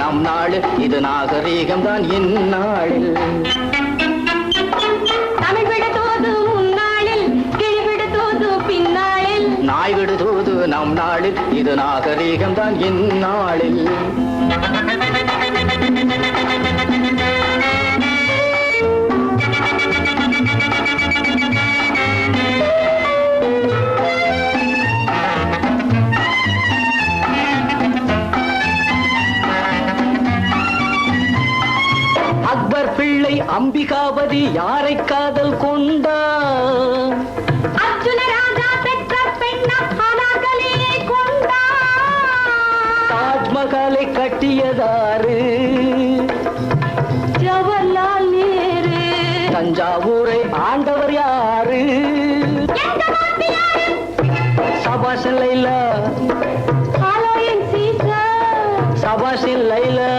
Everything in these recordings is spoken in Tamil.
நம் நாடு இது நாகரீகம் தான் இந்நாளில் தமிழ் விடு தூது முன்னாளில் கிளி விடு தூது பின்னாளில் நாய் விடு தூது நம் நாளில் இது நாகரீகம் தான் இந்நாளில் அக்பர் பிள்ளை அம்பிகாபதி யாரை காதல் கொண்டார் அர்ஜுன ராஜா பெற்ற பெண்ணாகலே கொண்டார் தாஜ்மஹாலை கட்டியதாரு ஜவஹர்லால் நேரு தஞ்சாவூரை ஆண்டவர் யாரு சபாஷ் லைலா ஹாலோயின் சீசர் சபாஷ் லைலா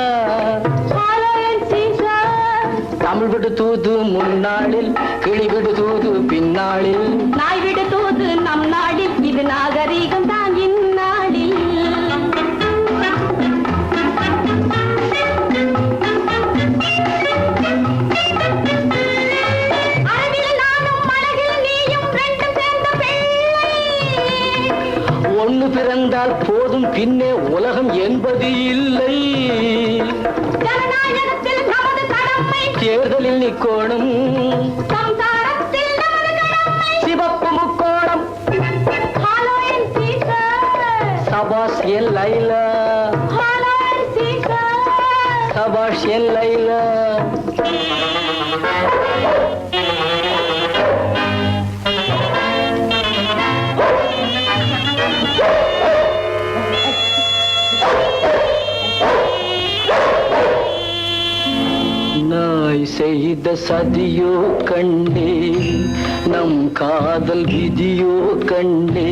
தமிழ் விடு தூது முன்னாளில் கிளி விடு தூது பின்னாளில் நாய் விடு தூது நம் நாடில் இது நாகரீகம் தான் இந்நாளில் அழகில் நானும் அழகில் நீயும் ரெண்டும் சேர்ந்த பிள்ளை ஒன்று பிறந்தால் போதும் பின்னே உலகம் என்பது இல்லை ஜனநாயகத்தில் நமது கடமை தேர்தலில் நிக்கோணம் சம்சாரத்தில் நமது கடமை சிவப்பு முக்கோணம் ஹாலோயின் சீசர் சபாஷ் என் லைலா ஹாலோயின் சீசர் சபாஷ் என் லைலா நாய் செய்த சதியோ கண்டே நம் காதல் விதியோ கண்டே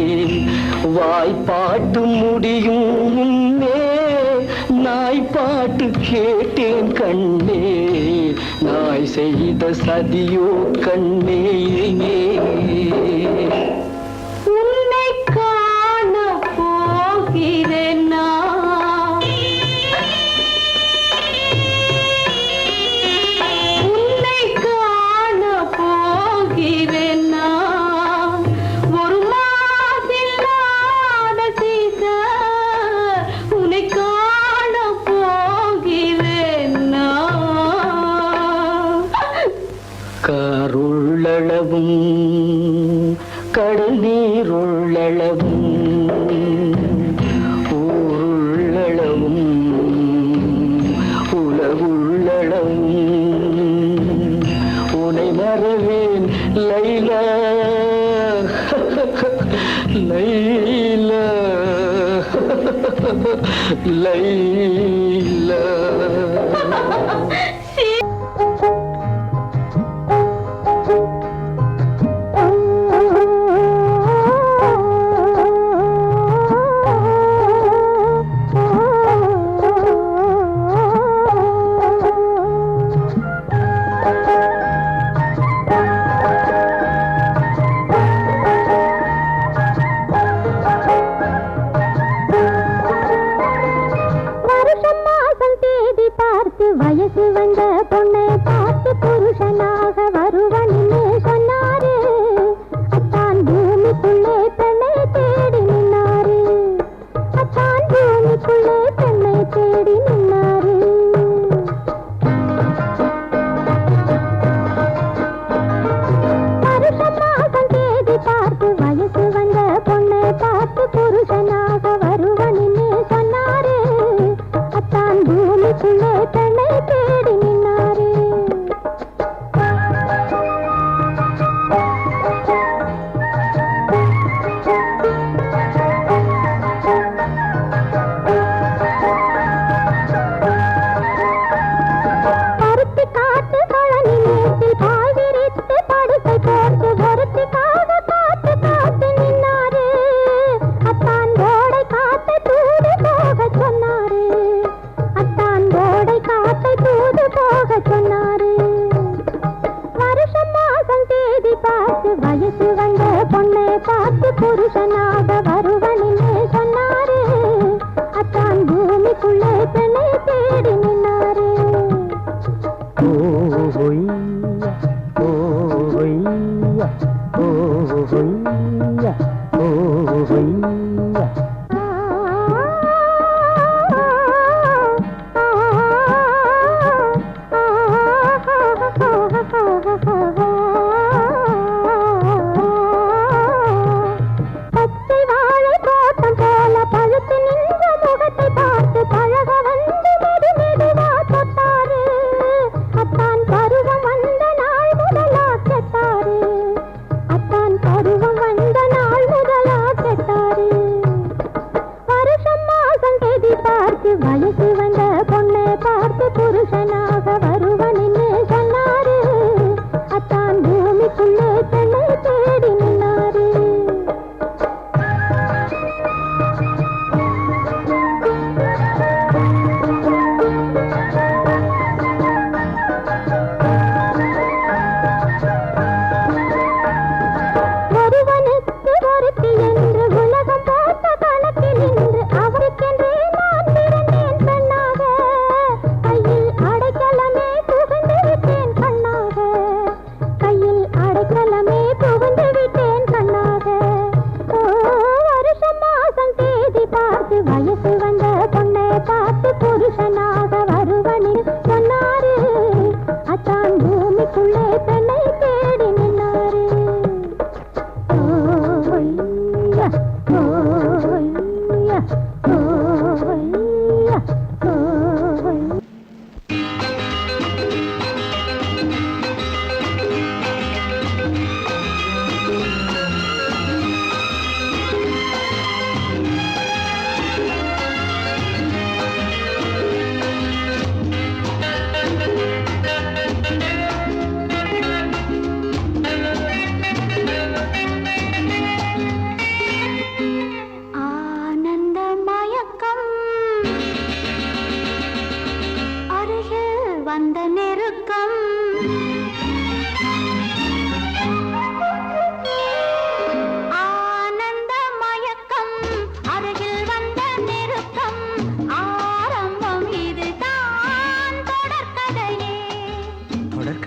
வாய்ப்பாட்டு முடியும் முன்னே நாய் பாட்டு கேட்டேன் கண்ணே நாய் செய்த சதியோ கண்ணே உன்னை காண போகிறேன் நான் உன்னை காண போகிறேன் நான் ஒரு மாசில்லாத சீசர் உன்னை காண போகிறேன் நான் கருள்ளளவும் கடல் நீருள்ளளவும் ஊருள்ளளவும் உலகுள்ளளவும் உனை மறவேன் லைலா லைலா லைலா வருஷம் மாசம் தேதி பார்த்து வயசு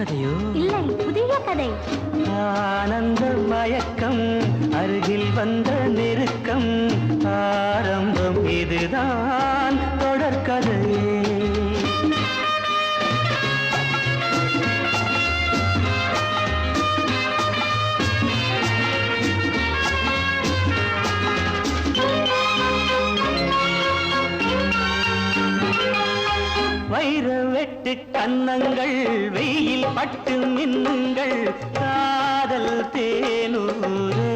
கதையோ? இல்லை, புதிய கதை. ஆனந்த மயக்கம், அருகில் வந்த நெருக்கம், ஆரம்பம் இதுதான் தொடர்கதை. வைர வெட்டு கன்னங்கள், வெயில் பட்டு மின்னுங்கள், காதல் தேனூறு.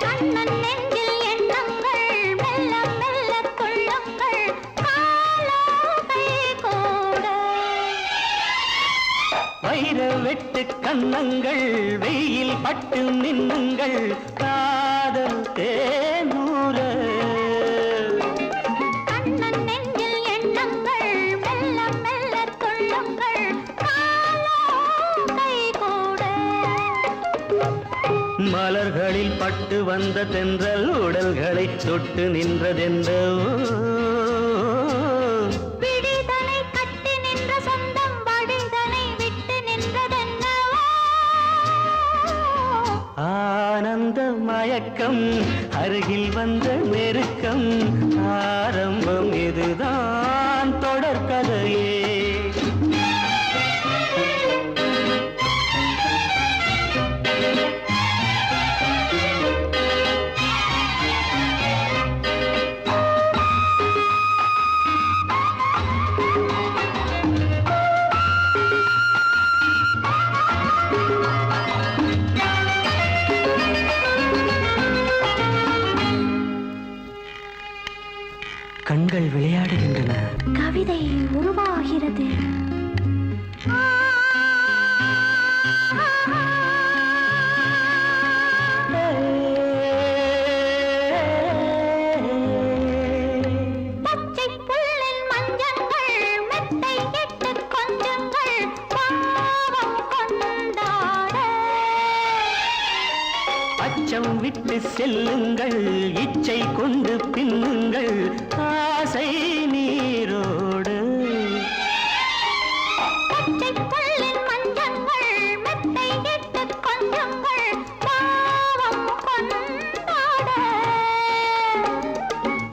கண்ணன் நெஞ்சில் எண்ணங்கள், மெல்ல மெல்ல கொள்ளுங்கள், காலோகை கூட. வைர வெட்டு கன்னங்கள், வெயில் பட்டு மின்னுங்கள், காதல் தேனூறு. மலர்களில் பட்டு வந்த தென்றல் உடல்களை தொட்டு நின்றதென்றோ. விடிதனை கட்டி நின்ற சொந்தம் வடிதனை விட்டு நின்றதென்னோ. ஆனந்த மயக்கம், அருகில் வந்த நெருக்கம், ஆரம்பம் இதுதான் தொடர்கதையே. கண்கள் விளையாடுகின்றன, கவிதை உருவாகிறது. பச்சை புல்லில் மஞ்சங்கள், மெத்தை இட்டு கொஞ்சங்கள், பாவம் கொண்டாட. அச்சம் விட்டு செல்லுங்கள், இச்சை கொண்டு பின்னுங்கள், ஆசை நீரோடு. பச்சை புல்லின் மஞ்சங்கள், மெத்தை இட்டு கொஞ்சங்கள், பாவம் கொண்டாட.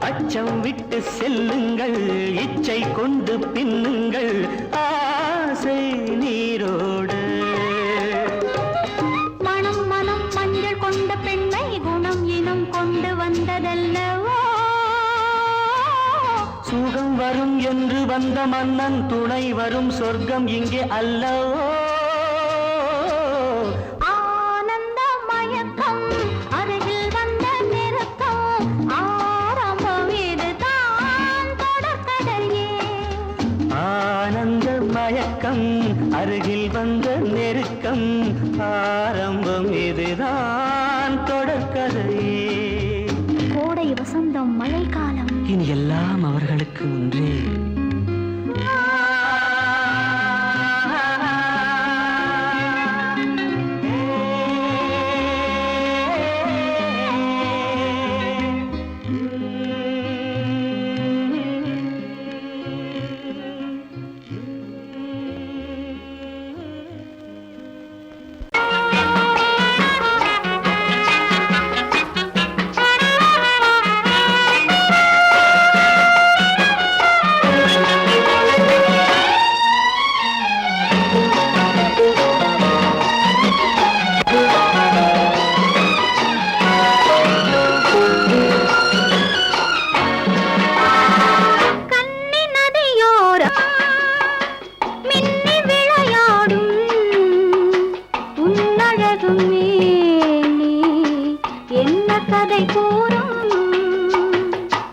அச்சம் விட்டு செல்லுங்கள், இச்சை கொண்டு பின்னுங்கள், ஆசை நீரோடு. மனம் மனம் மஞ்சள் கொண்ட பெண்ணை குணம் இனம் கொண்டு வந்ததல்லவோ. சுகம் வரும் என்று வந்த மன்னன் துணை வரும் சொர்க்கம் இங்கே அல்லவோ. ஆனந்த மயக்கம், அருகில் வந்த நெருக்கம், ஆரம்பம் இதுதான் தொடர்கதையே. ஆனந்த மயக்கம், அருகில் வந்த நெருக்கம், ஆரம்பம் இதுதான் தொடர்கதையே. கோடை வசந்தம் மழைக்காலம், இனி எல்லாம் அவர்களுக்கு ஒன்றே.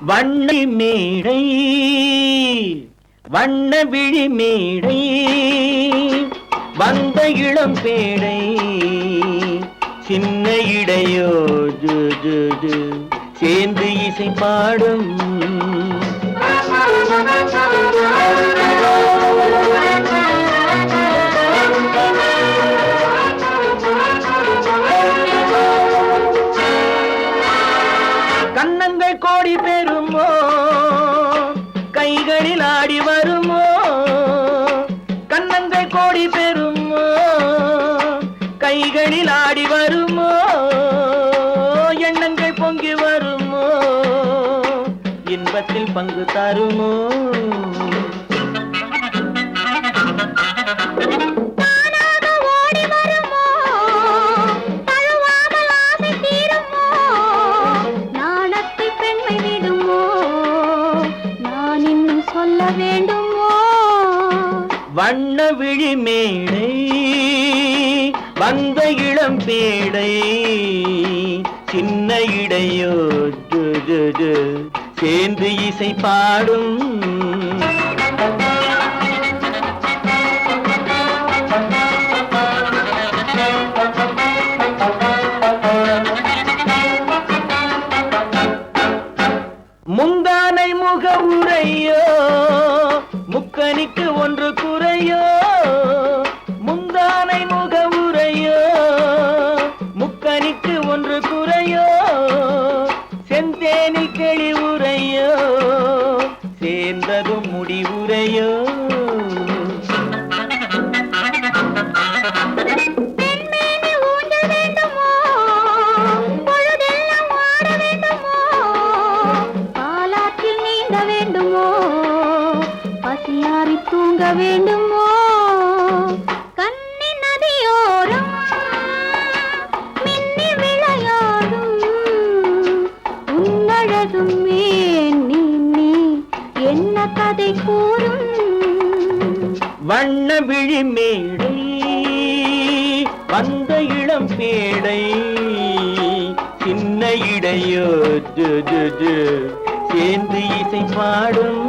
வண்ண மேடை வண்ண விழி மேடை வந்த இளம் பேடை சின்ன இடையோ ஜு ஜு ஜு சேர்ந்து இசை பாடும் கன்னங்கள் கோடி பெறுமோ கைகளில் ஆடி வருமோ கன்னங்கள் இன்பத்தில் பங்கு தருமோ? வண்ண விழி மேடை வந்த இளம் பேடை சின்ன இடையோ சேர்ந்து இசை பாடும். முந்தானை முக உரையோ முக்கனிக்கு ஒன்று குறையோ? முந்தானை முக உரையோ முக்கனிக்கு ஒன்று குறையோ? செந்தேனில் கிளி உரையோ சேர்ந்ததும் முடிவுரையோ? தூங்க வேண்டுமோ? கண்ணி நதியோரம் மின்னி விளையாடும் உன்னழகும் நீ என்ன கதை கூறும்? வண்ண விழி மேடை வந்த இளம் பேடை சின்ன இடையோ சேர்ந்து இசை பாடும்.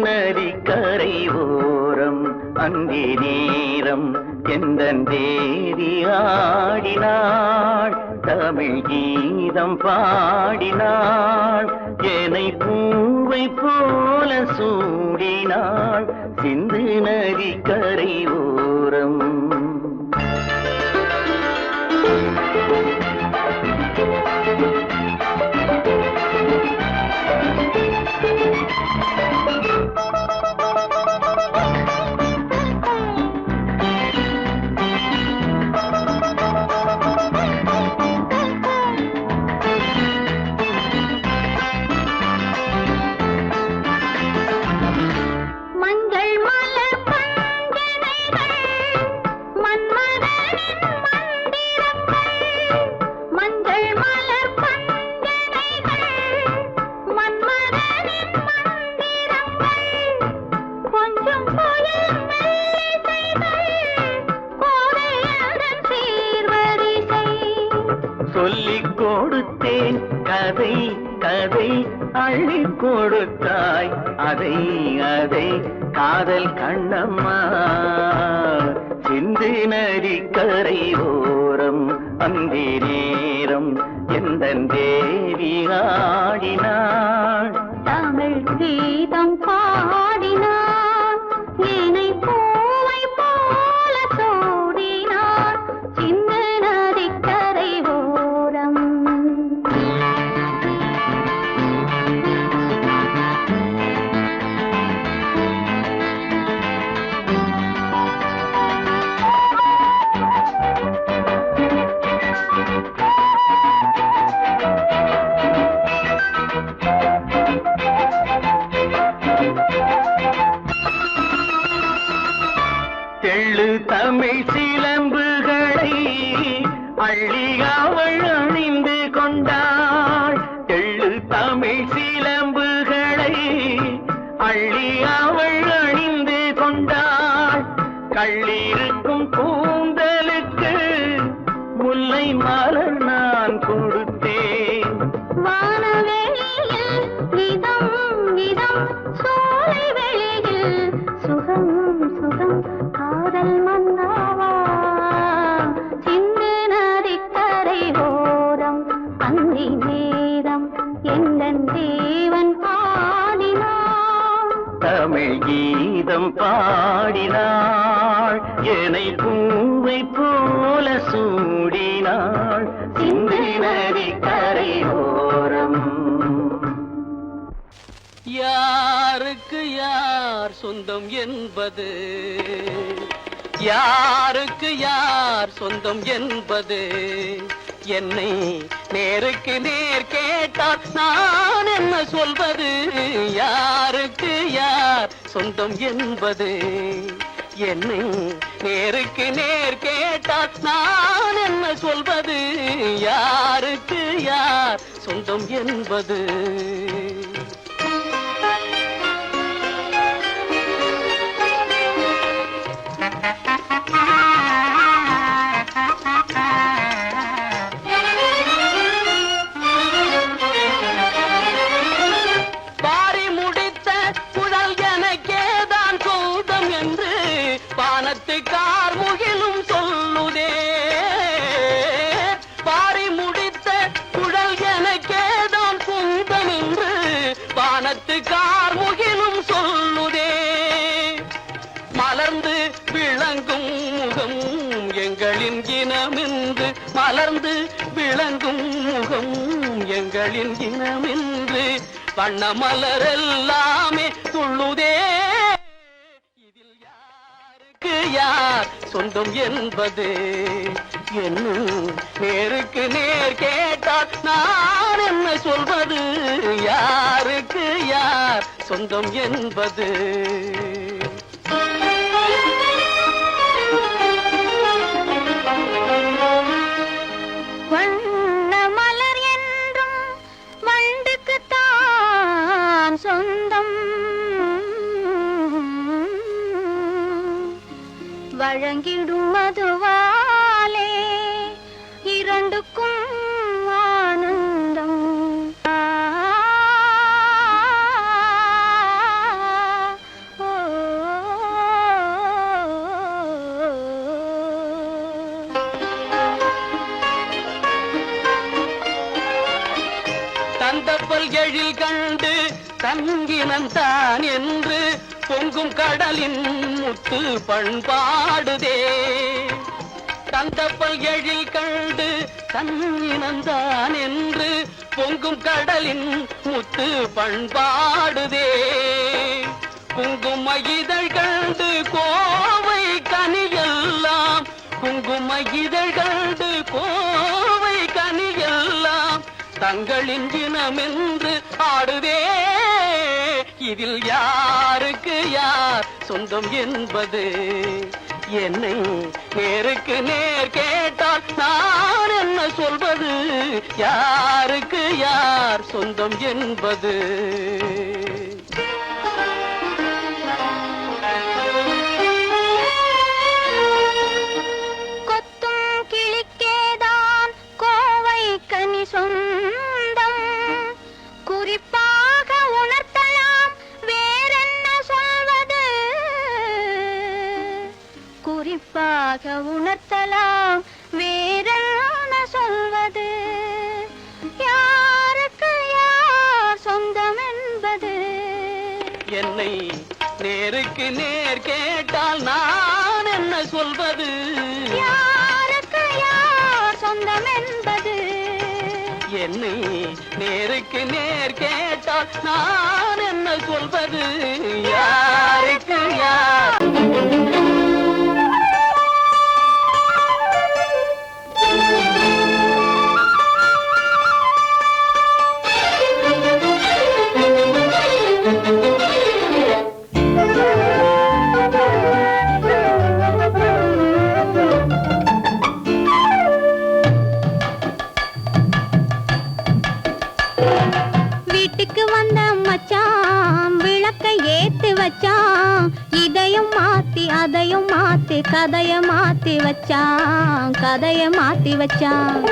நதிக்கரை ஓரம் அந்தி நேரம் எந்தன் தேவி ஆடினாள் தமிழ் கீதம் பாடினாள் என்னை பூவை போல சூடினாள் சிந்து நதிக்கரை ஓரம். சொல்லிக் கொடுத்தேன் கதை கதை அள்ளிக் கொடுத்தாய் அதை அதை காதல் கண்ணம்மா சிந்து நதிக்கரை ஓரம் அந்தி நேரம் எந்தன் தேவி ஆடினாள் தமிழ் கீதம் பாடினாள் என்னை பூவை போல சூடினாள் சிந்து நதிக்கரை ஓரம். சிலம்புகளை அள்ளி அவள் அணிந்து கொண்டாள். கள்ளிருக்கும் கூந்தலுக்கு முல்லை மலர் நான் கொடுத்தேன். வானவெளியில் இதம் இதம் சோலை வெளியில் சுகம் சுகம் காதல் மன்னாவா சிந்து நதிக்கரை ஓரம் அந்தி நேரம் எந்தன் தேவன் பாடினான். தமிழ் கீதம் பாடினாள், என்னை பூவை போல சூடினாள். சிந்து நதி கரையோரம். யாருக்கு யார் சொந்தம் என்பது, யாருக்கு யார் சொந்தம் என்பது, என்னை நேருக்கு நேர் கேட்டால் நான் என்ன சொல்வது. யாருக்கு யார் சொந்தம் என்பது, என்னை நேருக்கு நேர் கேட்டால் நான் என்ன சொல்வது. யாருக்கு யார் சொந்தம் என்பது. பாரி முடித்த குழல் எனக்கேதான் சொந்தம் என்று பானத்து கார்முகிலும் சொல்லுதே. பாரி முடித்த குழல் எனக்கேதான் சொந்தம் என்று பானத்து கார்முகிலும் சொல்லுதே. மலர்ந்து விளங்கும் முகம் எங்களின் இனமென்று, மலர்ந்து விளங்கும் முகம் எங்களின் இனமென்று வண்ண மலரெல்லாமே துள்ளுதே. இதில் யாருக்கு யார் சொந்தம் என்பது, என்னும் நேருக்கு நேர் கேட்டால் நான் என்ன சொல்வது. யாருக்கு யார் சொந்தம் என்பது. வண்ண மலர் என்றும் வண்டுக்குத்தான் சொந்தம். வழங்கிடும் மதுவாலே இரண்டுக்கும் ஆனந்தம். தந்தப்பல் எழில் கண்டு தங்கினந்தான் என்று பொங்கும் கடலின் முத்து பண்பாடுதே. தந்தப்பல் எழில் கண்டு தங்கினந்தான் என்று பொங்கும் கடலின் முத்து பண்பாடுதே. குங்கும இதழ் கண்டு கோவை கனியெல்லாம், குங்கும இதழ் கண்டு கோவை கனியெல்லாம் தங்களின் இனமென்று ஆடுதே. இதில் யாருக்கு யார் சொந்தம் என்பது, என்னை நேருக்கு நேர் கேட்டால் நான் என்ன சொல்வது. யாருக்கு யார் சொந்தம் என்பது. கொத்தும் கிளிக்கேதான் கோவை கனி சொந்தம். குறிப்பாக உணர்த்தலாம் வேறென்ன சொல்வது. குறிப்பாக உணர்த்தலாம் வேறென்ன சொல்வது. யாருக்கு யார் சொந்தம் என்பது, என்னை நேருக்கு நேர் கேட்டால் நான் என்ன சொல்வது. யாருக்கு யார் சொந்தம் என்பது, என்னை நேருக்கு நேர் கேட்டால் நான் என்ன சொல்வது. யாருக்கு யார். வீட்டு வீட்டுக்கு வந்த மச்சான் விளக்கை ஏத்தி வச்சான், இதையும் மாத்தி அதையும் மாத்தி கதைய மாத்தி வச்சான், கதைய மாத்தி வச்சான்.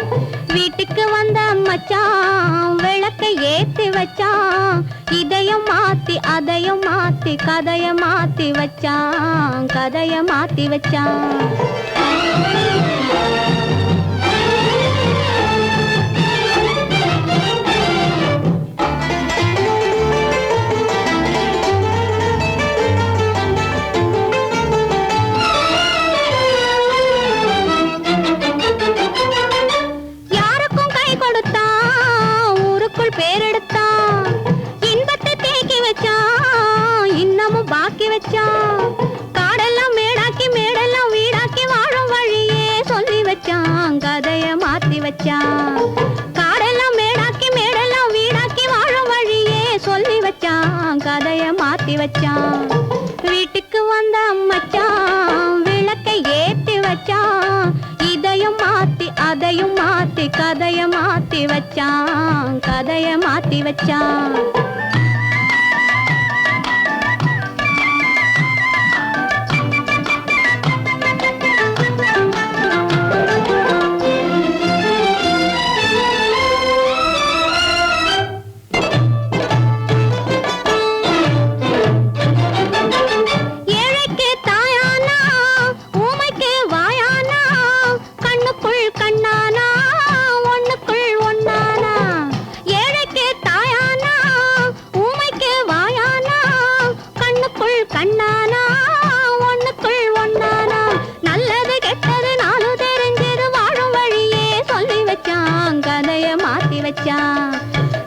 வீட்டுக்கு வந்த மச்சான் விளக்கை ஏத்தி வச்சான், இதையும் மாத்தி அதையும் மாத்தி கதைய மாத்தி வச்சான், கதைய மாத்தி வச்சான். காடெல்லாம் மேடாக்கி மேடெல்லாம் வீடாக்கி வாழும் வழியே சொல்லி வச்சான், கதைய மாத்தி வச்சான். காடெல்லாம் மேடாக்கி மேடெல்லாம் வீடாக்கி வாழும் வழியே சொல்லி வச்சான், கதைய மாத்தி வச்சான். வீட்டுக்கு வந்த மச்சான் விளக்கை ஏத்தி வச்சான், இதையும் மாத்தி அதையும் மாத்தி கதைய மாத்தி வச்சான், கதைய மாத்தி வச்சான்.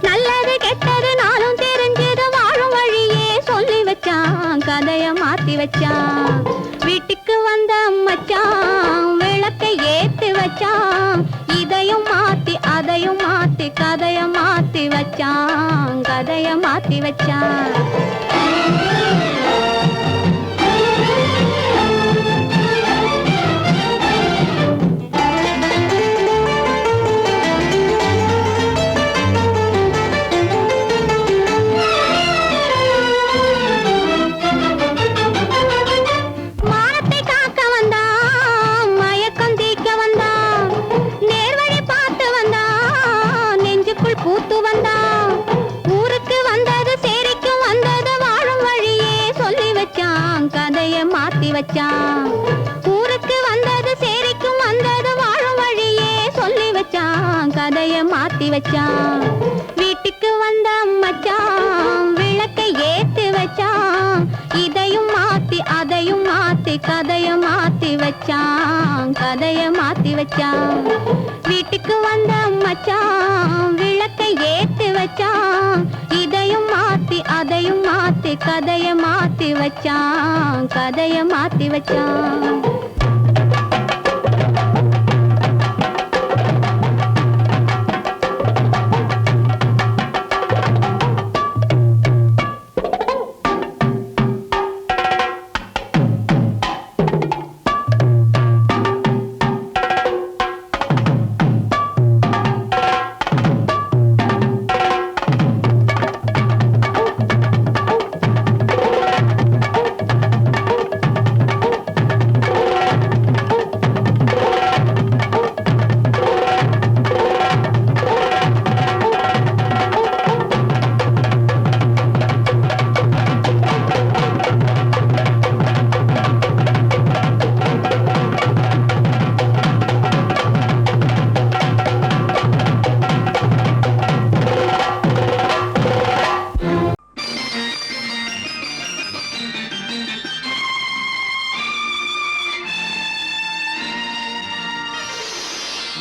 நல்லது கெட்டது நாளும் தெரிஞ்சது வாழும் வழியே சொல்லி வச்சான், கதைய மாத்தி வச்சான். வீட்டுக்கு வந்த மச்சான் விளக்கை ஏத்தி வச்சான், இதையும் மாத்தி அதையும் மாத்தி கதைய மாத்தி வச்சான், கதைய மாத்தி வச்சான். பூத்து வந்தான் ஊருக்கு வந்தது சேரிக்கும் வந்தது வாழும் வழியே சொல்லி வச்சான், கதைய மாத்தி வச்சான். ஊருக்கு வந்தது சேரிக்கும் வந்தது வாழும் வழியே சொல்லி வச்சான், கதைய மாத்தி வச்சான். வீட்டுக்கு வந்த மச்சான் விளக்கை ஏத்தி வச்சான், இதையும் மாத்தி அதையும் மாத்தி கதைய மாத்தி வச்சான், கதைய மாத்தி வச்சான். வீட்டுக்கு வந்த மச்சான் விளக்கை ஏத்தி வச்சான், இதையும் மாத்தி அதையும் மாத்தி கதைய மாத்தி வச்சான், கதைய மாத்தி வச்சான்.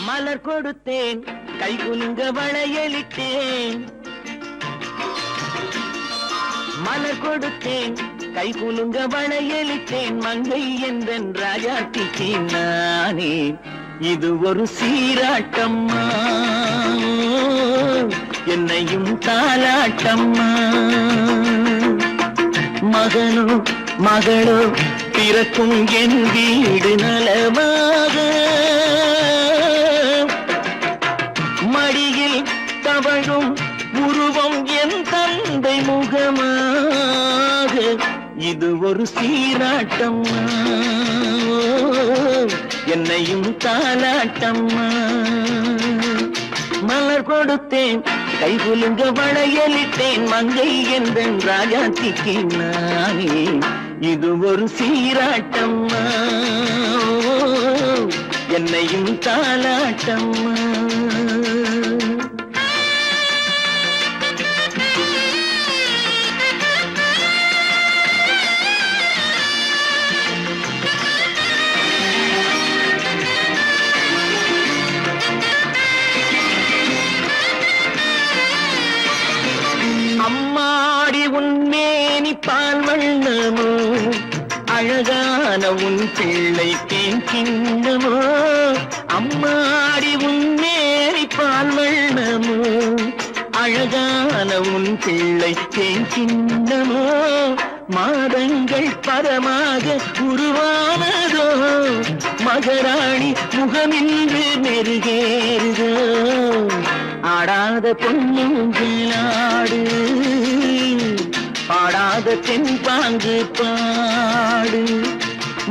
மலர் கொடுத்தேன் கை குலுங்க வளையலிட்டேன், மலர் கொடுத்தேன் கை குலுங்க வளையலிட்டேன், மங்கை என்றன் ராஜாத்திக்கு நானே இது ஒரு சீராட்டம்மா, என்னையும் தாலாட்டம்மா. மகனோ மகளோ பிறக்கும் என் வீடு நலமாக, மடியில் தவழும் உருவம் என் தந்தை முகமாக இது ஒரு சீராட்டம்மா என்னையும் தாலாட்டம்மா மலர் கொடுத்தேன் கை குலுங்க வளையலிட்டேன் மங்கை எந்தன் ராஜாத்திக்கு நானே இது ஒரு சீராட்டம்மா என்னையும் தாலாட்டம்மா அம்மாடி உன்மேனி பால் வண்ணமோ அழகான உன் பிள்ளை கிண்ணமோ அம்மாடி உன்மேனி பால் வண்ணமோ அழகான உன் பிள்ளை கிண்ணமோ மாதங்கள் பரமாக உருவானதோ மகராணி முகமின்று நெருகேறுதோ ஆடாத பொன்னுங்களாடு பாடாத தென்பாங்கு பாடு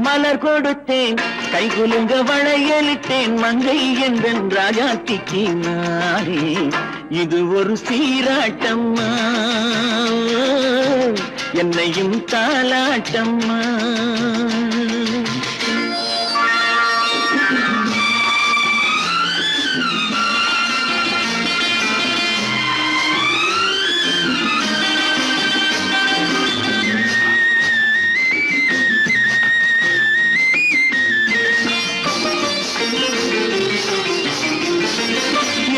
மலர் கொடுத்தேன் கை குலுங்க வளையலிட்டேன் மங்கை எந்தன் ராஜாத்திக்கு நானே இது ஒரு சீராட்டம்மா என்னையும் தாலாட்டம்மா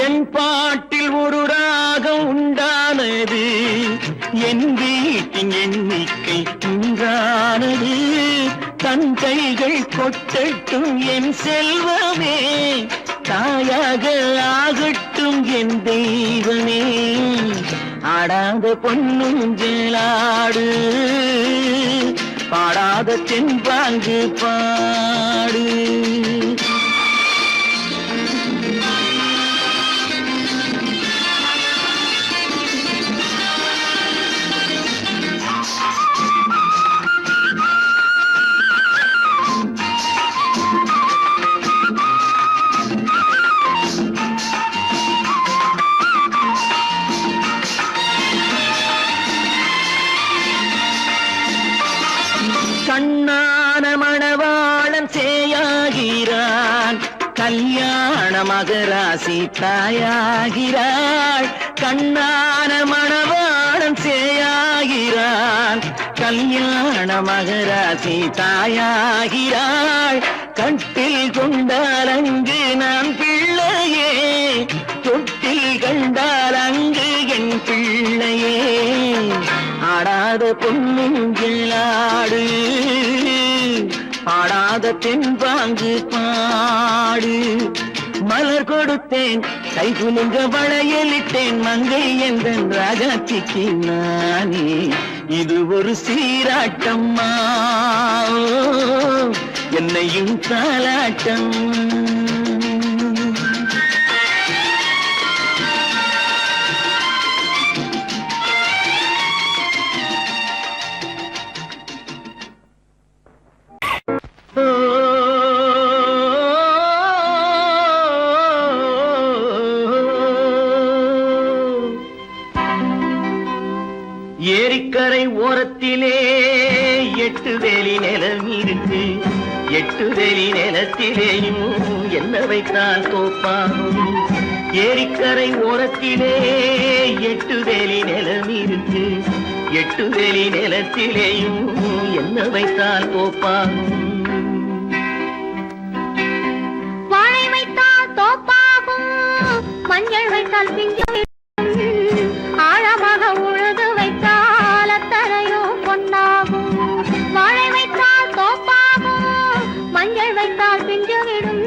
என் பாட்டில் ஒரு ராகம் உண்டானது என் வீட்டின் எண்ணிக்கை உண்டானது தன் கைகள் கொட்டட்டும் என் செல்வமே தாயாக ஆகட்டும் என் தெய்வமே ஆடாத பொன்னுஞ்சலாடு பாடாத தென்பாங்கு பாடு கண்ணான மணவாளன் சேயாகிறான் கல்யாண மகராசி தாயாகிறாள் கண்ணான மணவாளன் சேயாகிறான் கல்யாண மகராசி தாயாகிறாள் கட்டில் கொண்டால் அங்கு நான் பிள்ளையே தொட்டில் கண்டால் அங்கு என் பிள்ளையே ஆடாத பொன்னுங்களாடு பாடாத தென்பாங்கு பாடு மலர் கொடுத்தேன் கை குலுங்க வளையலிட்டேன் மங்கை எந்தன் ராஜாத்திக்கு நானே இது ஒரு சீராட்டம்மா என்னையும் தாலாட்டம்மா ஏரிக்கரை ஓரத்திலே 8 வேலி நிலம் இருக்கு 8 வேலி நிலத்திலேயும் என்ன வைத்தால் தோப்பாகும் ஏரிக்கரை ஓரத்திலே 8 வேலி நிலம் இருக்கு 8 வேலி நிலத்திலேயும் என்ன வைத்தால் தோப்பாகும் வாழை வைத்தால் தோப்பாகும் மஞ்சள் வைத்தால் பிஞ்சு ஆழமாக உழுது வைத்தால் அத்தனையோ பொன்னாகும் வாழை வைத்தால் தோப்பாகும் மஞ்சள் வைத்தால் பிஞ்சு விடும்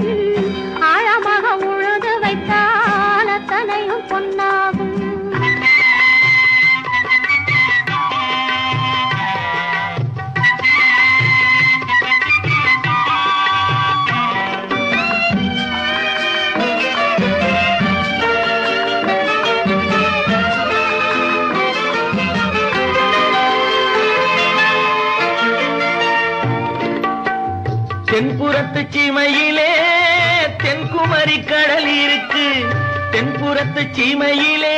ஆழமாக உழுது வைத்தால் அத்தனையும் பொன்னாகும் தென்புறத்து சீமையிலே தென்குமரி கடல் இருக்கு, தென்புறத்து சீமையிலே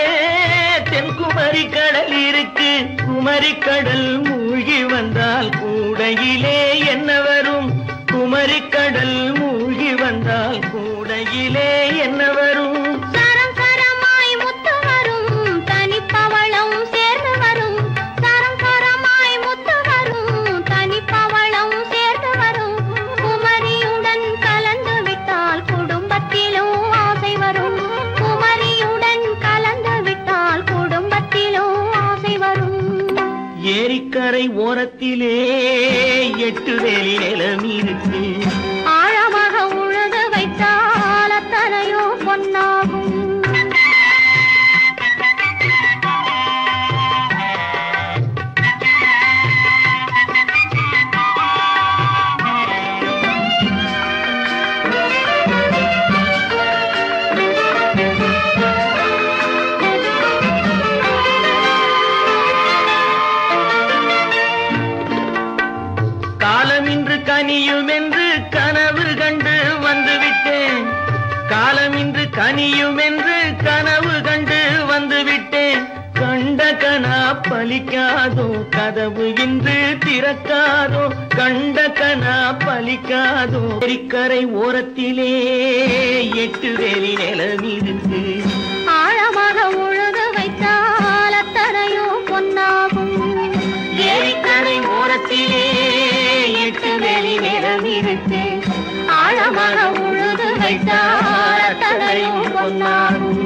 தென்குமரி கடல் இருக்கு. குமரி கடல் மூழ்கி வந்தால் கூடையிலே என்ன வரும்? குமரி கடல் மூழ்கி வந்தால் கூடையிலே என்ன வரும்? சரம் சரமாய் முத்து வரும், தனிப்பவளம் சேர்ந்து வரும். சரம் சரமாய் முத்து வரும், தனிப்பவளம் சேர்ந்து வரும். குமரியுடன் கலந்து விட்டால் குடும்பத்திலும் ஆசை வரும். குமரியுடன் கலந்து விட்டால் குடும்பத்திலும் ஆசை வரும். ஏரிக்கரை ஓரத்திலே 8 வேலி நிலம் இருக்கு. ஆழமாக உழுது வைத்தால் அத்தனையோ பொன்னாகும். காலமின்று கனியும் என்று கனவு கண்டு வந்துவிட்டேன். காலமின்று கனியும் என்று கனவு கண்டு வந்துவிட்டேன். கண்ட கனா பலிக்காதோ, கதவு இன்று திறக்காதோ. கண்ட கனா பலிக்காதோ. ஏரிக்கரை ஓரத்திலே 8 வேலி நிலம் இருக்கு. ஆழமாக உழுது வைத்தால் அத்தனையோ பொன்னாகும். ஏரிக்கரை ஓரத்திலே 8 வேலி நிலம் இருக்கு. ஆழமாக உழுது வைத்தால் அத்தனையோ பொன்னாகும்.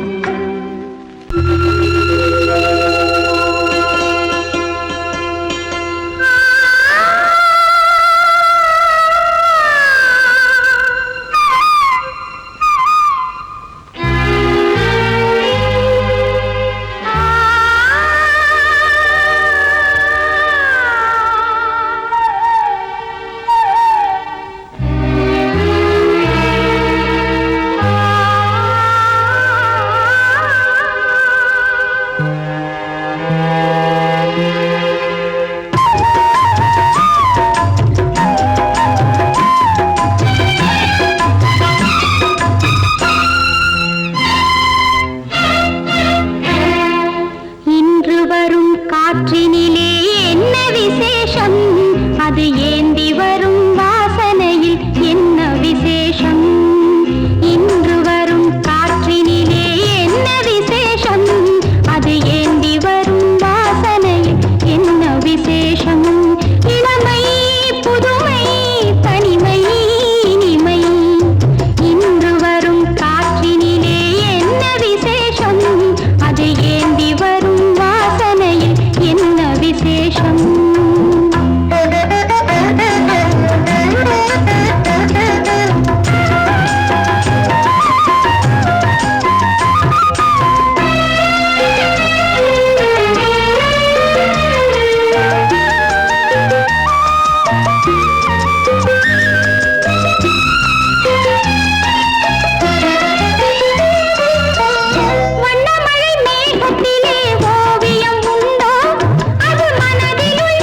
இன்று வரும் காற்றினிலே என்ன விசேஷம்? அது ஏந்தி வரும் வாசனையில் என்ன விசேஷம்? இன்று வரும் காற்றினிலே என்ன விசேஷம்? அது ஏந்தி வரும் வாசனையில் என்ன விசேஷம்? இளமை, புதுமை, தனிமை, இனிமை. இன்று வரும் காற்றினிலே என்ன விசேஷம்? அது ஏந்தி வரும் வாசனையில் என்ன விசேஷம்? வண்ணமழை மேகத்திலே ஓவியம் உண்டோ? அது மனதிலுள்ள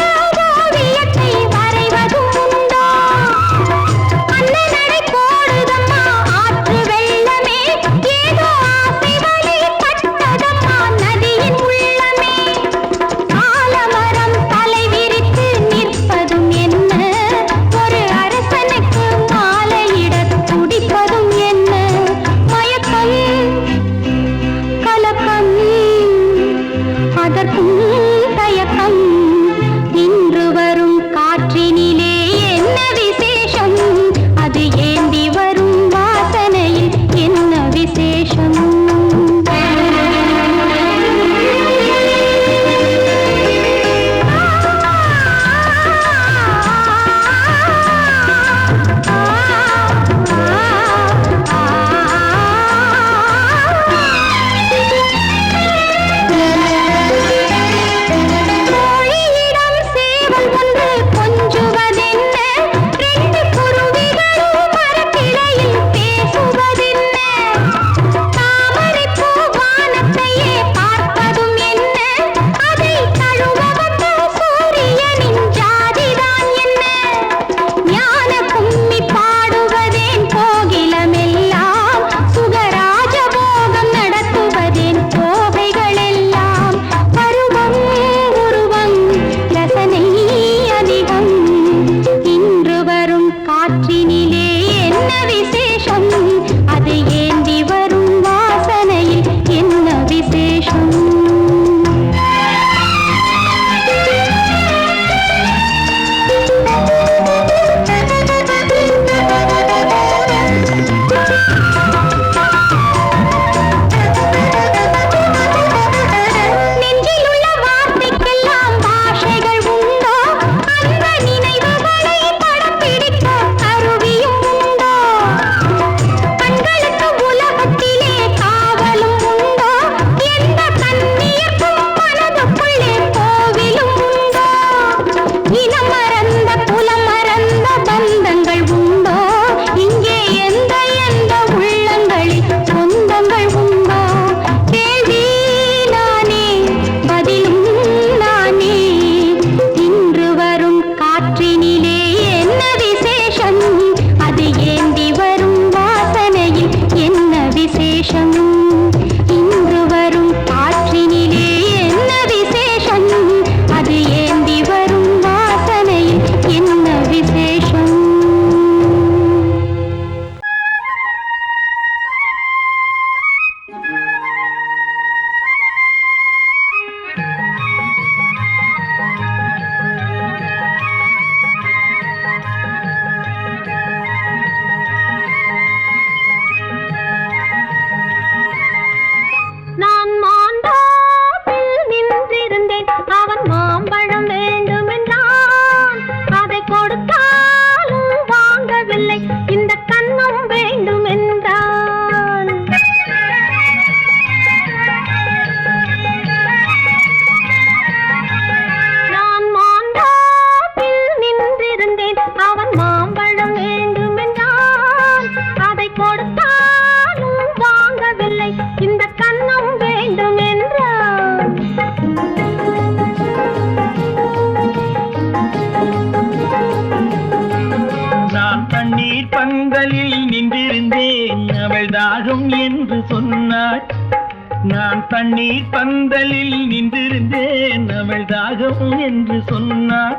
நான் தண்ணீர் பந்தலில் நின்றிருந்தேன் அவள் தாகம் என்று சொன்னாள்.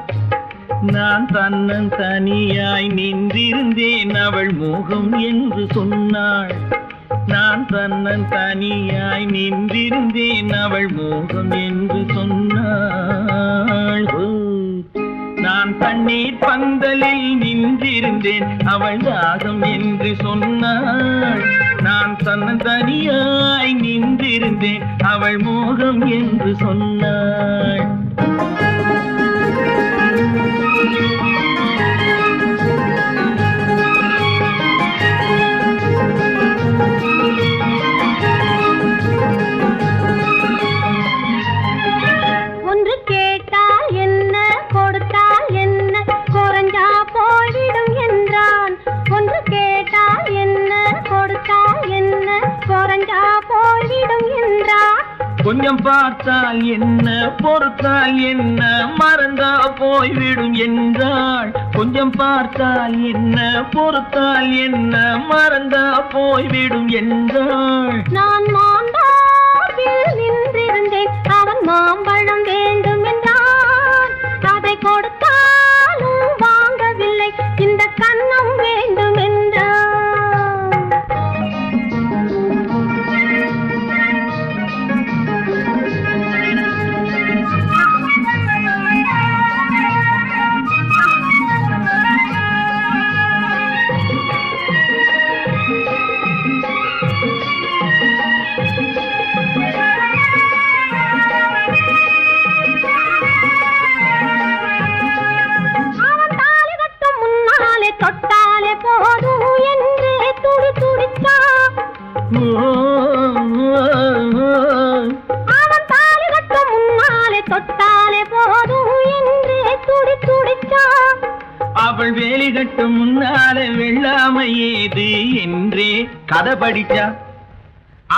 நான் தன்னன் தனியாய் நின்றிருந்தேன் அவள் மோகம் என்று சொன்னாள். நான் தன்னன் தனியாய் நின்றிருந்தேன் அவள் மோகம் என்று சொன்னாள். நான் தண்ணீர் பந்தலில் நின்றிருந்தேன் அவள் தாகம் என்று சொன்னாள். நான் தன்னன் தனியாய் நின்றிருந்தேன் அவள் மோகம் என்று சொன்னாள். ஒன்று கேட்டால் என்ன கொடுத்தால் என்ன குறைஞ்சா போய்விடும் என்றான். ஒன்று கேட்டால் என்ன கொடுத்தால் என்ன குறைஞ்சா போய்விடும் என்றான். கொஞ்சம் பார்த்தால் என்ன பொறுத்தால் என்ன மறந்தா போய்விடும் என்றாள். கொஞ்சம் பார்த்தால் என்ன பொறுத்தால் என்ன மறந்தா போய்விடும் என்றாள். நான் மாந்தாவில் நின்றிருந்தேன் அவன் மாம்பழம் வேண்டும் என்றான். அதை கொடுத்தாலும் வாங்கவில்லை இந்த கன்னம் வேண்டும் என்றான். தொட்டாலே போதும் என்றே துடி துடித்தான். அவன் தாலி கட்டும் முன்னாலே தொட்டாலே போதும் என்றே துடி துடித்தான். அவள் வேலி கட்டும் முன்னாலே வெள்ளாமை ஏது என்றே கதை படிச்சா.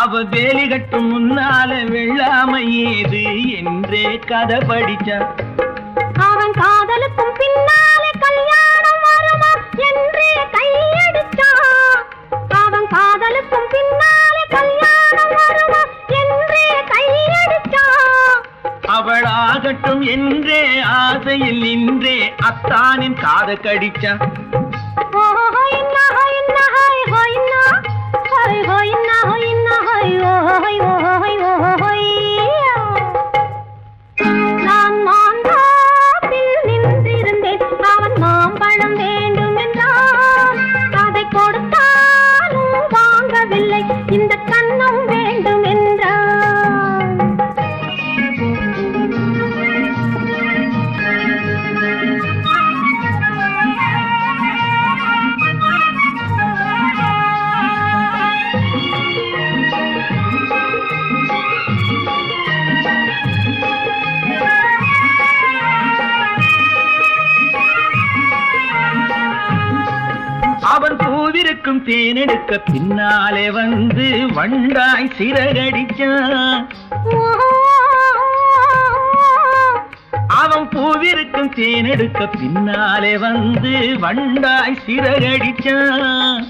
அவள் வேலி கட்டும் முன்னாலே வெள்ளாமை ஏது என்றே கதை படிச்சா. அவன் காதலுக்கும் பின்னாலே கல்யாணம் வருமா என்றே கையடிச்சான். அவன் காதலுக்கும் பின்னாலே கல்யாணம் வருமா என்றே கையடிச்சான். அவள் ஆகட்டும் என்றே ஆசையில் நின்றே அத்தானின் காத கடிச்சா. நான் மாந்தாப்பில் நின்றிருந்தேன் அவன் மாம்பழம் வேண்டும் என்றான். அதை கொடுத்தாலும் வாங்கவில்லை இந்த கன்னம் வேண்டும் என்றான். அவன் பூவிருக்கும் தேனெடுக்க பின்னாலே வந்து வண்டாய் சிறகடிச்சான். அவன் பூவிருக்கும் தேனெடுக்க பின்னாலே வந்து வண்டாய் சிறகடிச்சான்.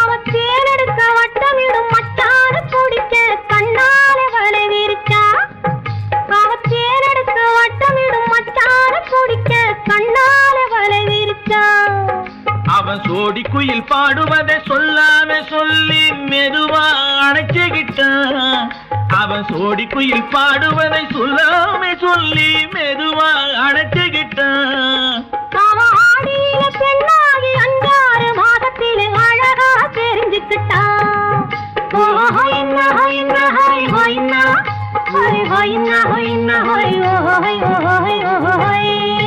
அவன் தேனெடுக்க வட்டமிடும் மட்டான குடிக்க கண்ணாலே வலை விரிச்சா. அவன் தேனெடுக்க வட்டமிடும் மட்டான குடிக்க கண்ணாலே வலை விரிச்சா. அவன் சோடி குயில் பாடுவதை சொல்லாம சொல்லி மெதுவா அணைச்சுக்கிட்டான். அவன் சோடி குயில் பாடுவதை சொல்லாம சொல்லி மெதுவா அணைச்சுக்கிட்டான். அவன் ஆடியில பெண்ணாகி 5-6 மாதத்திலே அழகா தெரிஞ்சுக்கிட்டான். ஹொய்னா ஹொய்னா ஹொய் ஹொய்னா ஹொய் ஹொய்னா ஹொய்னா ஹொய் ஹொய் ஹொய் ஹொய்.